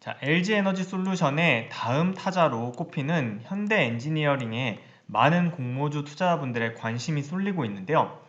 자, LG에너지솔루션의 다음 타자로 꼽히는 현대엔지니어링에 많은 공모주 투자자분들의 관심이 쏠리고 있는데요.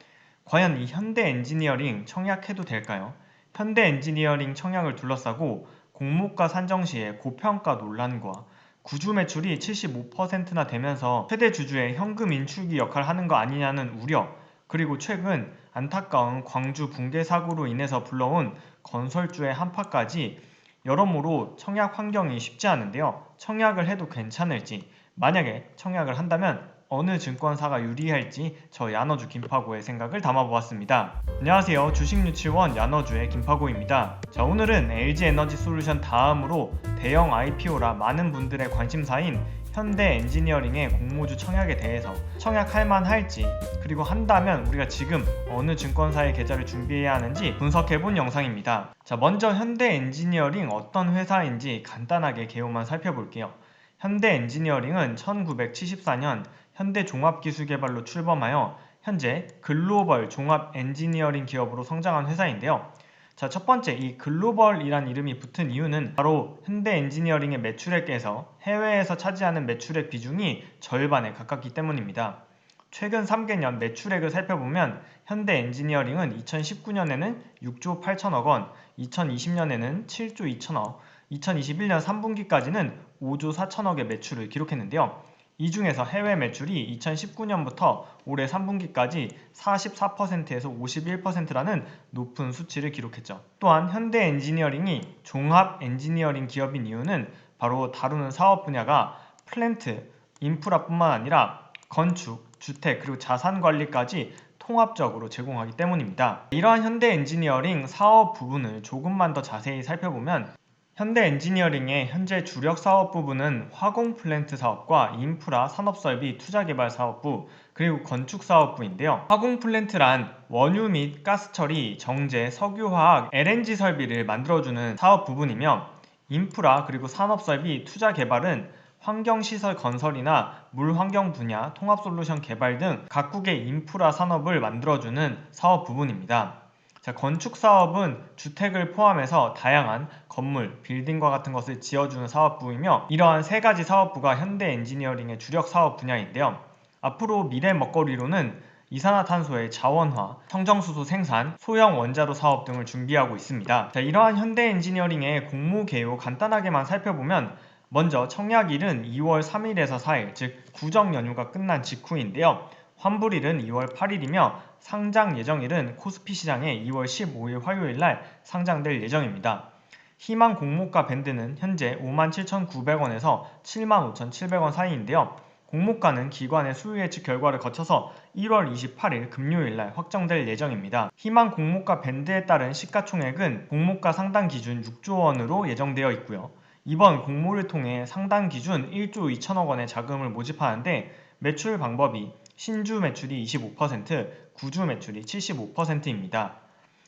과연 이 현대엔지니어링 청약해도 될까요? 현대엔지니어링 청약을 둘러싸고 공모가 산정 시에 고평가 논란과 구주 매출이 75%나 되면서 최대 주주의 현금 인출기 역할을 하는 거 아니냐는 우려, 그리고 최근 안타까운 광주 붕괴 사고로 인해서 불러온 건설주의 한파까지 여러모로 청약 환경이 쉽지 않은데요. 청약을 해도 괜찮을지, 만약에 청약을 한다면 어느 증권사가 유리할지 저 야너주 김파고의 생각을 담아보았습니다. 안녕하세요. 주식유치원 야너주의 김파고입니다. 자, 오늘은 LG에너지솔루션 다음으로 대형 IPO라 많은 분들의 관심사인 현대엔지니어링의 공모주 청약에 대해서 청약할 만할지, 그리고 한다면 우리가 지금 어느 증권사의 계좌를 준비해야 하는지 분석해본 영상입니다. 자, 먼저 현대엔지니어링 어떤 회사인지 간단하게 개요만 살펴볼게요. 현대엔지니어링은 1974년 현대종합기술개발로 출범하여 현재 글로벌 종합 엔지니어링 기업으로 성장한 회사인데요. 자, 첫 번째, 이 글로벌이란 이름이 붙은 이유는 바로 현대엔지니어링의 매출액에서 해외에서 차지하는 매출액 비중이 절반에 가깝기 때문입니다. 최근 3개년 매출액을 살펴보면 현대엔지니어링은 2019년에는 6조 8천억 원, 2020년에는 7조 2천억, 2021년 3분기까지는 5조 4천억의 매출을 기록했는데요. 이 중에서 해외 매출이 2019년부터 올해 3분기까지 44%에서 51%라는 높은 수치를 기록했죠. 또한 현대엔지니어링이 종합 엔지니어링 기업인 이유는 바로 다루는 사업 분야가 플랜트, 인프라뿐만 아니라 건축, 주택, 그리고 자산 관리까지 통합적으로 제공하기 때문입니다. 이러한 현대엔지니어링 사업 부분을 조금만 더 자세히 살펴보면 현대엔지니어링의 현재 주력 사업 부분은 화공 플랜트 사업과 인프라 산업설비 투자개발 사업부, 그리고 건축 사업부인데요. 화공 플랜트란 원유 및 가스 처리, 정제, 석유화학, LNG 설비를 만들어주는 사업 부분이며, 인프라 그리고 산업설비 투자개발은 환경시설 건설이나 물환경 분야 통합솔루션 개발 등 각국의 인프라 산업을 만들어주는 사업 부분입니다. 자, 건축 사업은 주택을 포함해서 다양한 건물, 빌딩과 같은 것을 지어주는 사업부이며, 이러한 세 가지 사업부가 현대엔지니어링의 주력 사업 분야인데요. 앞으로 미래 먹거리로는 이산화탄소의 자원화, 청정수소 생산, 소형 원자로 사업 등을 준비하고 있습니다. 자, 이러한 현대엔지니어링의 공모 개요 간단하게만 살펴보면, 먼저 청약일은 2월 3일에서 4일, 즉 구정 연휴가 끝난 직후인데요. 환불일은 2월 8일이며 상장 예정일은 코스피 시장에 2월 15일 화요일날 상장될 예정입니다. 희망 공모가 밴드는 현재 57,900원에서 75,700원 사이인데요. 공모가는 기관의 수요 예측 결과를 거쳐서 1월 28일 금요일날 확정될 예정입니다. 희망 공모가 밴드에 따른 시가총액은 공모가 상단 기준 6조 원으로 예정되어 있고요. 이번 공모를 통해 상단 기준 1조 2천억 원의 자금을 모집하는데, 매출 방법이 신주 매출이 25%, 구주 매출이 75%입니다.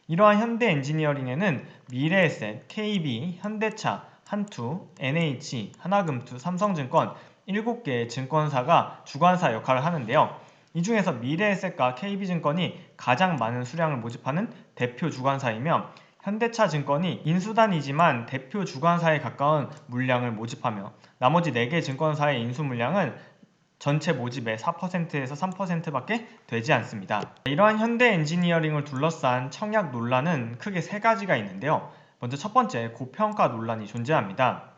이러한 현대엔지니어링에는 미래에셋, KB, 현대차, 한투, NH, 하나금투, 삼성증권 7개의 증권사가 주관사 역할을 하는데요. 이 중에서 미래에셋과 KB증권이 가장 많은 수량을 모집하는 대표 주관사이며, 현대차증권이 인수단이지만 대표 주관사에 가까운 물량을 모집하며, 나머지 4개 증권사의 인수 물량은 전체 모집의 4%에서 3%밖에 되지 않습니다. 이러한 현대엔지니어링을 둘러싼 청약 논란은 크게 세 가지가 있는데요. 먼저 첫 번째, 고평가 논란이 존재합니다.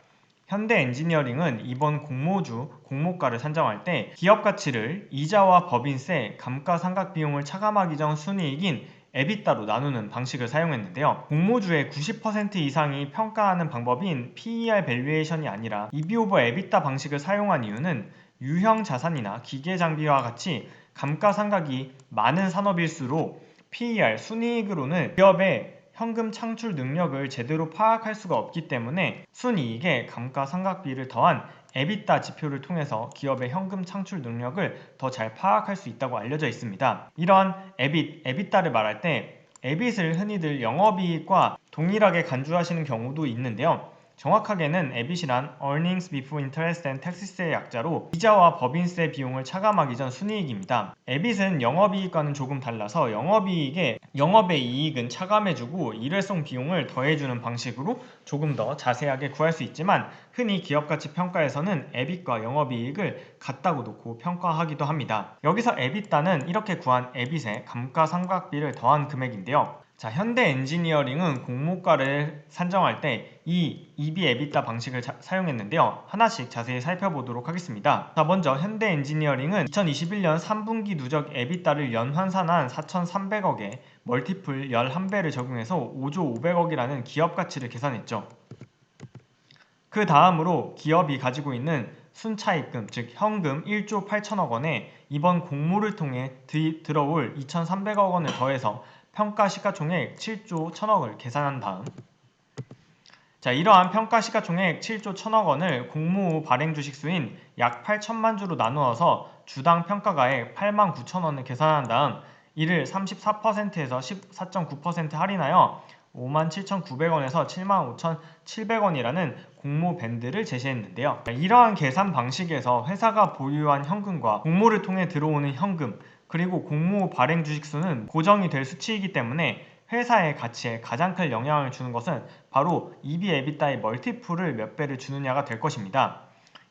현대엔지니어링은 이번 공모주 공모가를 산정할 때 기업 가치를 이자와 법인세, 감가상각 비용을 차감하기 전 순이익인 에비타로 나누는 방식을 사용했는데요. 공모주의 90% 이상이 평가하는 방법인 PER 밸류에이션이 아니라 EV 오버 에비타 방식을 사용한 이유는 유형 자산이나 기계 장비와 같이 감가상각이 많은 산업일수록 PER 순이익으로는 기업의 현금 창출 능력을 제대로 파악할 수가 없기 때문에 순이익에 감가상각비를 더한 에비타 지표를 통해서 기업의 현금 창출 능력을 더 잘 파악할 수 있다고 알려져 있습니다. 이런 에비타를 말할 때 에빗을 흔히들 영업이익과 동일하게 간주하시는 경우도 있는데요. 정확하게는 EBIT이란 Earnings Before Interest and Taxes의 약자로 이자와 법인세 비용을 차감하기 전 순이익입니다. EBIT은 영업이익과는 조금 달라서 영업의 이익은 차감해주고 일회성 비용을 더해주는 방식으로 조금 더 자세하게 구할 수 있지만 흔히 기업가치평가에서는 EBIT과 영업이익을 같다고 놓고 평가하기도 합니다. 여기서 EBIT다는 이렇게 구한 EBIT에 감가상각비를 더한 금액인데요. 자, 현대엔지니어링은 공모가를 산정할 때 이 EB/EBITDA 방식을 사용했는데요. 하나씩 자세히 살펴보도록 하겠습니다. 자, 먼저 현대엔지니어링은 2021년 3분기 누적 EBITDA를 연환산한 4,300억에 멀티플 11배를 적용해서 5조 500억이라는 기업가치를 계산했죠. 그 다음으로 기업이 가지고 있는 순차입금, 즉 현금 1조 8천억 원에 이번 공모를 통해 들어올 2,300억 원을 더해서 평가시가총액 7조 1천억을 계산한 다음 자, 이러한 평가시가총액 7조 1천억 원을 공모 후 발행 주식수인 약 8천만 주로 나누어서 주당 평가가액 8만 9천 원을 계산한 다음 이를 34%에서 14.9% 할인하여 57,900원에서 75,700원이라는 공모 밴드를 제시했는데요. 이러한 계산 방식에서 회사가 보유한 현금과 공모를 통해 들어오는 현금 그리고 공모 발행 주식수는 고정이 될 수치이기 때문에 회사의 가치에 가장 큰 영향을 주는 것은 바로 EB/EBITDA의 멀티플을 몇 배를 주느냐가 될 것입니다.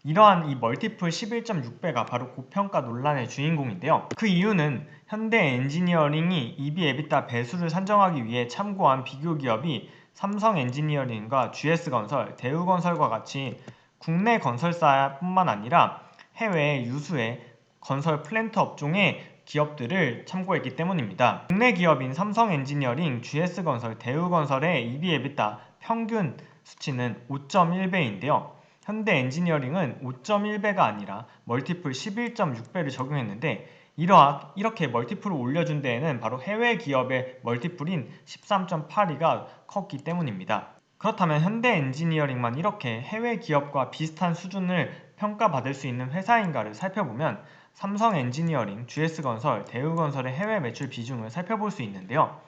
이러한 이 멀티플 11.6배가 바로 고평가 논란의 주인공인데요. 그 이유는 현대엔지니어링이 EB/EBITDA 배수를 산정하기 위해 참고한 비교 기업이 삼성엔지니어링과 GS건설, 대우건설과 같이 국내 건설사뿐만 아니라 해외 유수의 건설 플랜트 업종의 기업들을 참고했기 때문입니다. 국내 기업인 삼성엔지니어링, GS건설, 대우건설의 EB/EBITDA 평균 수치는 5.1배인데요. 현대엔지니어링은 5.1배가 아니라 멀티플 11.6배를 적용했는데 이렇게 멀티플을 올려준 데에는 바로 해외 기업의 멀티플인 13.82가 컸기 때문입니다. 그렇다면 현대엔지니어링만 이렇게 해외 기업과 비슷한 수준을 평가받을 수 있는 회사인가를 살펴보면 삼성엔지니어링, GS건설, 대우건설의 해외 매출 비중을 살펴볼 수 있는데요.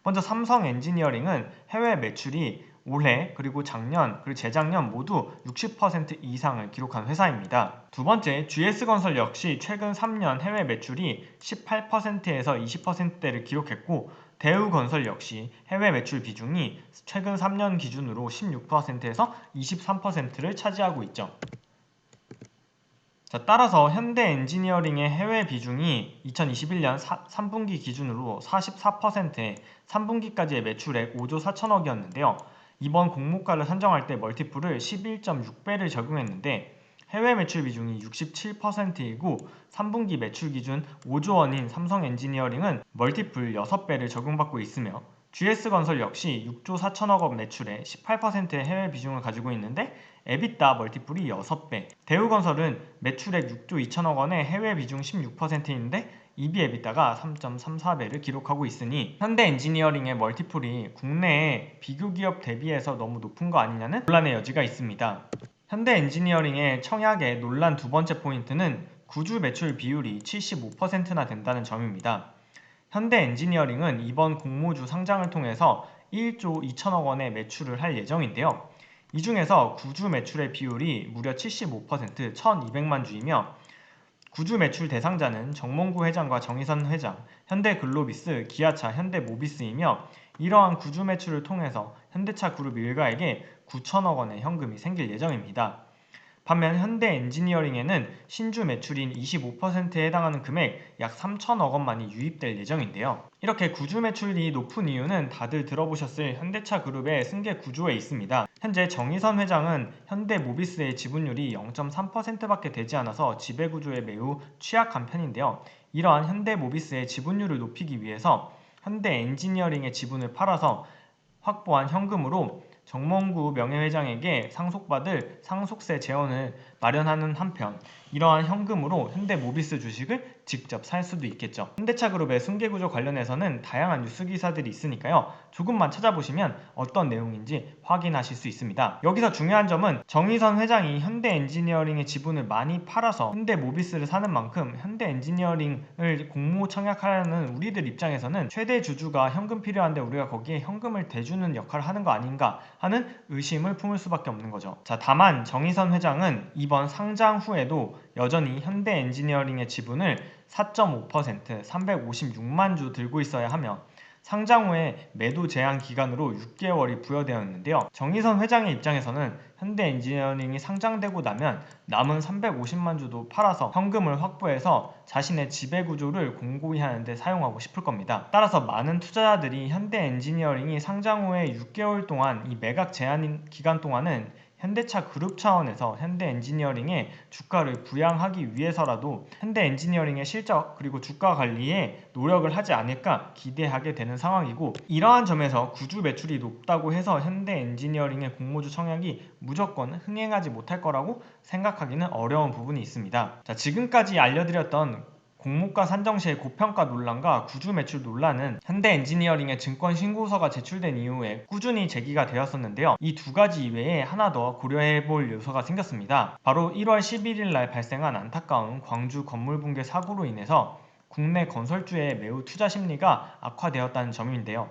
먼저 삼성엔지니어링은 해외 매출이 올해 그리고 작년 그리고 재작년 모두 60% 이상을 기록한 회사입니다. 두 번째, GS건설 역시 최근 3년 해외 매출이 18%에서 20%대를 기록했고 대우건설 역시 해외 매출 비중이 최근 3년 기준으로 16%에서 23%를 차지하고 있죠. 자, 따라서 현대엔지니어링의 해외 비중이 2021년 3분기 기준으로 44%에 3분기까지의 매출액 5조 4천억이었는데요. 이번 공모가를 산정할 때 멀티플을 11.6배를 적용했는데 해외 매출 비중이 67%이고 3분기 매출 기준 5조 원인 삼성엔지니어링은 멀티플 6배를 적용받고 있으며 GS건설 역시 6조 4천억 원 매출에 18%의 해외 비중을 가지고 있는데 EBITDA 멀티플이 6배, 대우건설은 매출액 6조 2천억 원에 해외 비중 16%인데 EB/EBITDA가 3.34배를 기록하고 있으니 현대엔지니어링의 멀티플이 국내의 비교 기업 대비해서 너무 높은 거 아니냐는 논란의 여지가 있습니다. 현대엔지니어링의 청약의 논란 두 번째 포인트는 구주 매출 비율이 75%나 된다는 점입니다. 현대엔지니어링은 이번 공모주 상장을 통해서 1조 2천억 원의 매출을 할 예정인데요. 이 중에서 구주 매출의 비율이 무려 75%, 1200만 주이며 구주 매출 대상자는 정몽구 회장과 정의선 회장, 현대글로비스, 기아차, 현대모비스이며 이러한 구주 매출을 통해서 현대차 그룹 일가에게 9천억 원의 현금이 생길 예정입니다. 반면 현대엔지니어링에는 신주 매출인 25%에 해당하는 금액 약 3천억 원만이 유입될 예정인데요. 이렇게 구주 매출이 높은 이유는 다들 들어보셨을 현대차 그룹의 승계 구조에 있습니다. 현재 정의선 회장은 현대모비스의 지분율이 0.3%밖에 되지 않아서 지배구조에 매우 취약한 편인데요. 이러한 현대모비스의 지분율을 높이기 위해서 현대엔지니어링의 지분을 팔아서 확보한 현금으로 정몽구 명예회장에게 상속받을 상속세 재원을 마련하는 한편 이러한 현금으로 현대모비스 주식을 직접 살 수도 있겠죠. 현대차그룹의 승계구조 관련해서는 다양한 뉴스 기사들이 있으니까요. 조금만 찾아보시면 어떤 내용인지 확인하실 수 있습니다. 여기서 중요한 점은 정의선 회장이 현대엔지니어링의 지분을 많이 팔아서 현대모비스를 사는 만큼 현대엔지니어링을 공모 청약하려는 우리들 입장에서는 최대 주주가 현금 필요한데 우리가 거기에 현금을 대주는 역할을 하는 거 아닌가 하는 의심을 품을 수밖에 없는 거죠. 자, 다만 정의선 회장은 이번 상장 후에도 여전히 현대엔지니어링의 지분을 4.5% 356만 주 들고 있어야 하며 상장 후에 매도 제한 기간으로 6개월이 부여되었는데요. 정의선 회장의 입장에서는 현대엔지니어링이 상장되고 나면 남은 350만 주도 팔아서 현금을 확보해서 자신의 지배구조를 공고히 하는 데 사용하고 싶을 겁니다. 따라서 많은 투자자들이 현대엔지니어링이 상장 후에 6개월 동안 이 매각 제한 기간 동안은 현대차 그룹 차원에서 현대엔지니어링의 주가를 부양하기 위해서라도 현대엔지니어링의 실적 그리고 주가 관리에 노력을 하지 않을까 기대하게 되는 상황이고, 이러한 점에서 구주 매출이 높다고 해서 현대엔지니어링의 공모주 청약이 무조건 흥행하지 못할 거라고 생각하기는 어려운 부분이 있습니다. 자, 지금까지 알려드렸던 공모가 산정 시의 고평가 논란과 구주 매출 논란은 현대엔지니어링의 증권 신고서가 제출된 이후에 꾸준히 제기가 되었었는데요. 이 두 가지 이외에 하나 더 고려해볼 요소가 생겼습니다. 바로 1월 11일 날 발생한 안타까운 광주 건물 붕괴 사고로 인해서 국내 건설주의 매우 투자 심리가 악화되었다는 점인데요.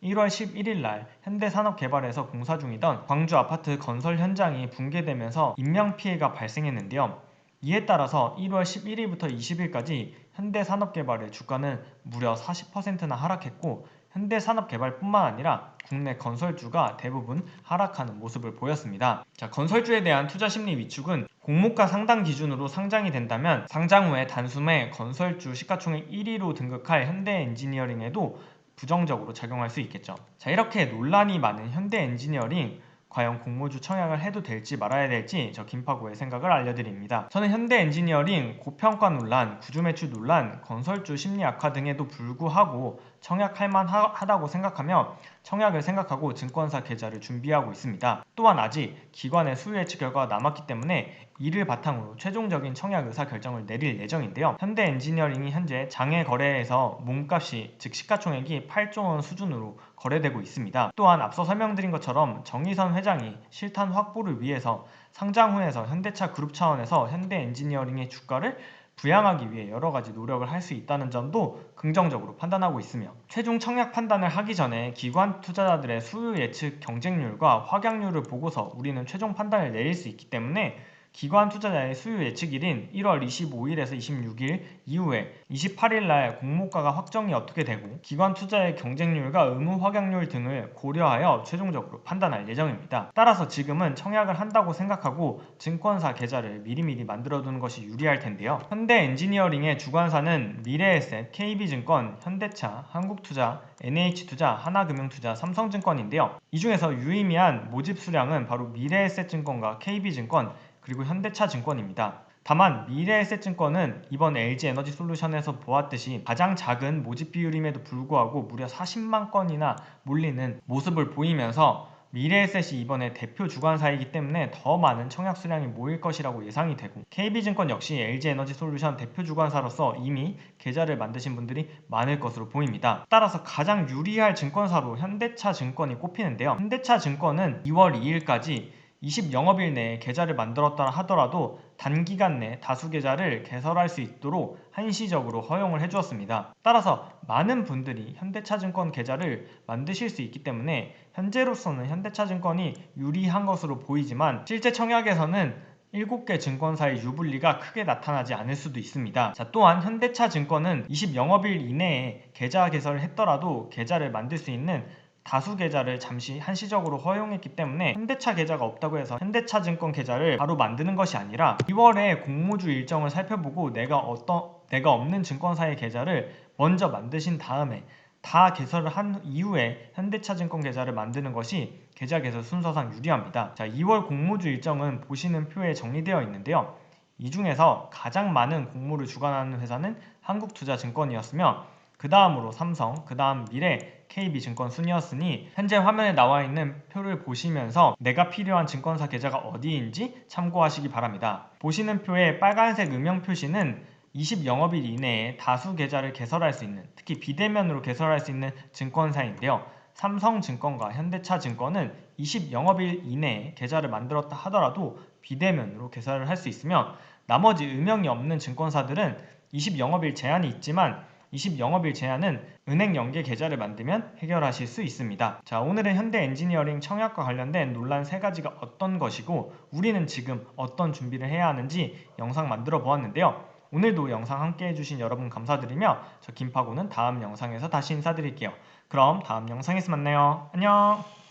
1월 11일 날 현대산업개발에서 공사 중이던 광주 아파트 건설 현장이 붕괴되면서 인명피해가 발생했는데요. 이에 따라서 1월 11일부터 20일까지 현대산업개발의 주가는 무려 40%나 하락했고, 현대산업개발뿐만 아니라 국내 건설주가 대부분 하락하는 모습을 보였습니다. 자, 건설주에 대한 투자심리 위축은 공모가 상당 기준으로 상장이 된다면 상장 후에 단숨에 건설주 시가총액 1위로 등극할 현대엔지니어링에도 부정적으로 작용할 수 있겠죠. 자, 이렇게 논란이 많은 현대엔지니어링, 과연 공모주 청약을 해도 될지 말아야 될지 저 김파고의 생각을 알려드립니다. 저는 현대엔지니어링 고평가 논란, 구주 매출 논란, 건설주 심리 악화 등에도 불구하고 청약할 만하다고 생각하며 청약을 생각하고 증권사 계좌를 준비하고 있습니다. 또한 아직 기관의 수요 예측 결과가 남았기 때문에 이를 바탕으로 최종적인 청약 의사 결정을 내릴 예정인데요. 현대엔지니어링이 현재 장외 거래에서 몸값이 즉 시가총액이 8조 원 수준으로 거래되고 있습니다. 또한 앞서 설명드린 것처럼 정의선 회장이 실탄 확보를 위해서 상장 후에서 현대차 그룹 차원에서 현대엔지니어링의 주가를 부양하기 위해 여러가지 노력을 할 수 있다는 점도 긍정적으로 판단하고 있으며, 최종 청약 판단을 하기 전에 기관 투자자들의 수요 예측 경쟁률과 확약률을 보고서 우리는 최종 판단을 내릴 수 있기 때문에 기관 투자자의 수요 예측일인 1월 25일에서 26일 이후에 28일 날 공모가가 확정이 어떻게 되고 기관 투자의 경쟁률과 의무 확약률 등을 고려하여 최종적으로 판단할 예정입니다. 따라서 지금은 청약을 한다고 생각하고 증권사 계좌를 미리미리 만들어두는 것이 유리할 텐데요. 현대엔지니어링의 주관사는 미래에셋, KB증권, 현대차, 한국투자, NH투자, 하나금융투자, 삼성증권인데요. 이 중에서 유의미한 모집 수량은 바로 미래에셋증권과 KB증권 그리고 현대차증권입니다. 다만 미래에셋증권은 이번 LG에너지솔루션에서 보았듯이 가장 작은 모집 비율임에도 불구하고 무려 40만 건이나 몰리는 모습을 보이면서 미래에셋이 이번에 대표 주관사이기 때문에 더 많은 청약 수량이 모일 것이라고 예상이 되고, KB증권 역시 LG에너지솔루션 대표 주관사로서 이미 계좌를 만드신 분들이 많을 것으로 보입니다. 따라서 가장 유리할 증권사로 현대차증권이 꼽히는데요. 현대차증권은 2월 2일까지 20영업일 내에 계좌를 만들었다 하더라도 단기간 내 다수 계좌를 개설할 수 있도록 한시적으로 허용을 해주었습니다. 따라서 많은 분들이 현대차증권 계좌를 만드실 수 있기 때문에 현재로서는 현대차증권이 유리한 것으로 보이지만 실제 청약에서는 7개 증권사의 유불리가 크게 나타나지 않을 수도 있습니다. 자, 또한 현대차증권은 20영업일 이내에 계좌 개설을 했더라도 계좌를 만들 수 있는 다수 계좌를 잠시 한시적으로 허용했기 때문에 현대차 계좌가 없다고 해서 현대차증권 계좌를 바로 만드는 것이 아니라 2월에 공모주 일정을 살펴보고 내가 없는 증권사의 계좌를 먼저 만드신 다음에 다 개설을 한 이후에 현대차증권 계좌를 만드는 것이 계좌 개설 순서상 유리합니다. 자, 2월 공모주 일정은 보시는 표에 정리되어 있는데요. 이 중에서 가장 많은 공모를 주관하는 회사는 한국투자증권이었으며 그 다음으로 삼성, 그 다음 미래, KB증권 순이었으니 현재 화면에 나와 있는 표를 보시면서 내가 필요한 증권사 계좌가 어디인지 참고하시기 바랍니다. 보시는 표의 빨간색 음영 표시는 20영업일 이내에 다수 계좌를 개설할 수 있는, 특히 비대면으로 개설할 수 있는 증권사인데요. 삼성증권과 현대차증권은 20영업일 이내에 계좌를 만들었다 하더라도 비대면으로 개설을 할 수 있으며, 나머지 음영이 없는 증권사들은 20영업일 제한이 있지만 20영업일 제한은 은행 연계 계좌를 만들면 해결하실 수 있습니다. 자, 오늘은 현대 엔지니어링 청약과 관련된 논란 3가지가 어떤 것이고 우리는 지금 어떤 준비를 해야 하는지 영상 만들어 보았는데요. 오늘도 영상 함께 해주신 여러분 감사드리며 저 김파고는 다음 영상에서 다시 인사드릴게요. 그럼 다음 영상에서 만나요. 안녕.